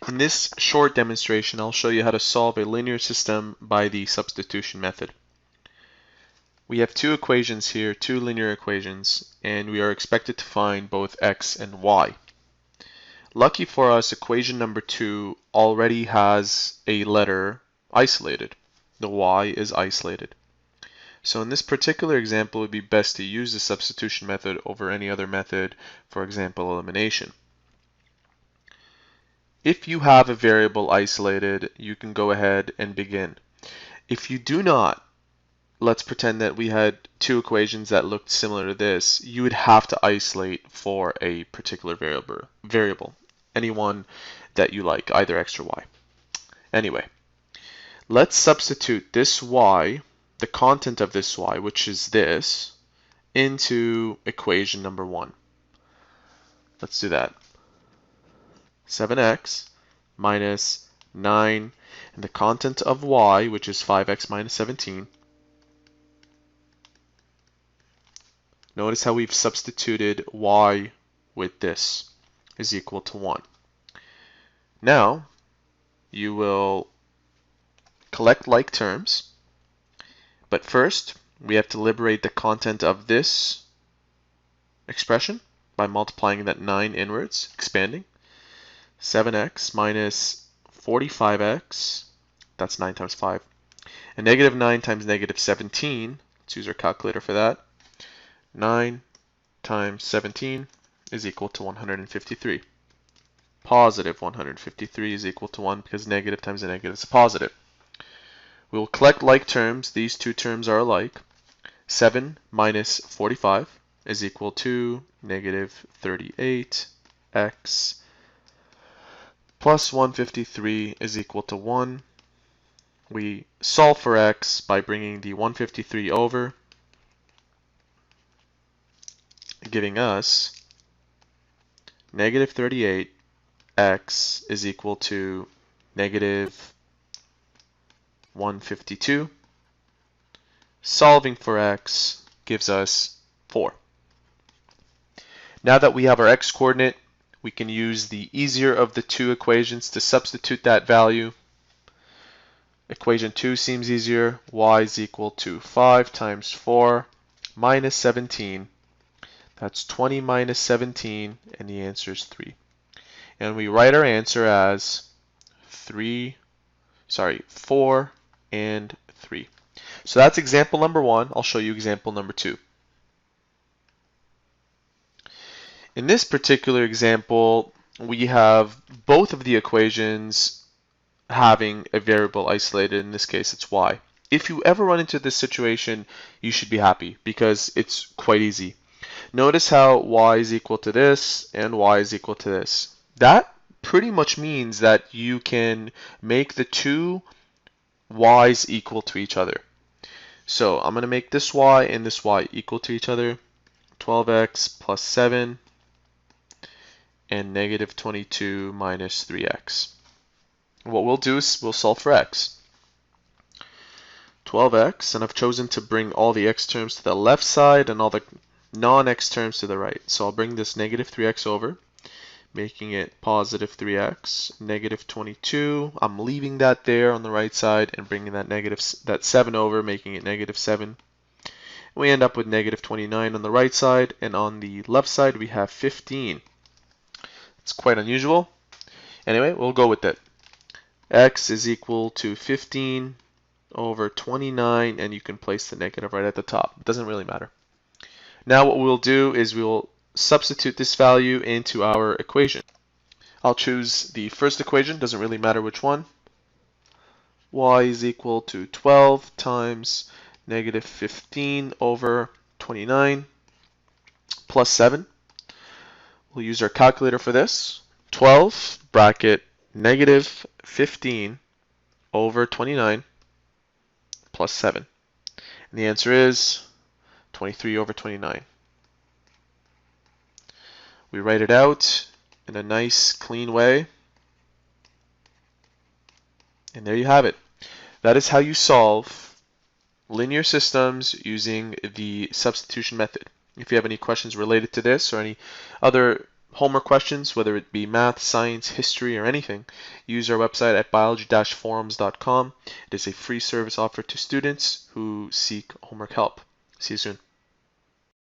In this short demonstration, I'll show you how to solve a linear system by the substitution method. We have two equations here, two linear equations, and we are expected to find both x and y. Lucky for us, equation number 2 already has a letter isolated. The y is isolated. So in this particular example, it would be best to use the substitution method over any other method, for example, elimination. If you have a variable isolated, you can go ahead and begin. If you do not, let's pretend that we had two equations that looked similar to this, you would have to isolate for a particular variable, any one that you like, either x or y. Anyway, let's substitute this y, the content of this y, which is this, into equation number 1. Let's do that. 7x minus 9, and the content of y, which is 5x minus 17. Notice how we've substituted y with this is equal to 1. Now, you will collect like terms, but first we have to liberate the content of this expression by multiplying that 9 inwards, expanding. 7x minus 45x, that's 9 times 5, and negative 9 times negative 17, let's use our calculator for that. 9 times 17 is equal to 153. Positive 153 is equal to 1 because negative times a negative is a positive. We will collect like terms. These two terms are alike. 7 minus 45 is equal to negative 38x plus 153 is equal to 1. We solve for x by bringing the 153 over, giving us negative 38x is equal to negative 152. Solving for x gives us 4. Now that we have our x coordinate, we can use the easier of the two equations to substitute that value. Equation 2 seems easier. Y is equal to 5 times 4 minus 17. That's 20 minus 17, and the answer is 3. And we write our answer as 4 and 3. So that's example number 1. I'll show you example number 2. In this particular example, we have both of the equations having a variable isolated. In this case, it's y. If you ever run into this situation, you should be happy because it's quite easy. Notice how y is equal to this and y is equal to this. That pretty much means that you can make the two y's equal to each other. So I'm going to make this y and this y equal to each other. 12x plus 7 and negative 22 minus 3x. What we'll do is we'll solve for x. 12x, and I've chosen to bring all the x terms to the left side and all the non-x terms to the right. So I'll bring this negative 3x over, making it positive 3x, negative 22. I'm leaving that there on the right side and bringing that 7 over, making it negative 7. We end up with negative 29 on the right side, and on the left side we have 15. It's quite unusual. Anyway, we'll go with it. X is equal to 15 over 29, and you can place the negative right at the top. It doesn't really matter. Now what we'll do is we'll substitute this value into our equation. I'll choose the first equation, doesn't really matter which one. Y is equal to 12 times negative 15 over 29 plus 7. We'll use our calculator for this. 12 bracket negative 15 over 29 plus 7. And the answer is 23 over 29. We write it out in a nice, clean way. And there you have it. That is how you solve linear systems using the substitution method. If you have any questions related to this or any other homework questions, whether it be math, science, history, or anything, use our website at biology-forums.com. It is a free service offered to students who seek homework help. See you soon.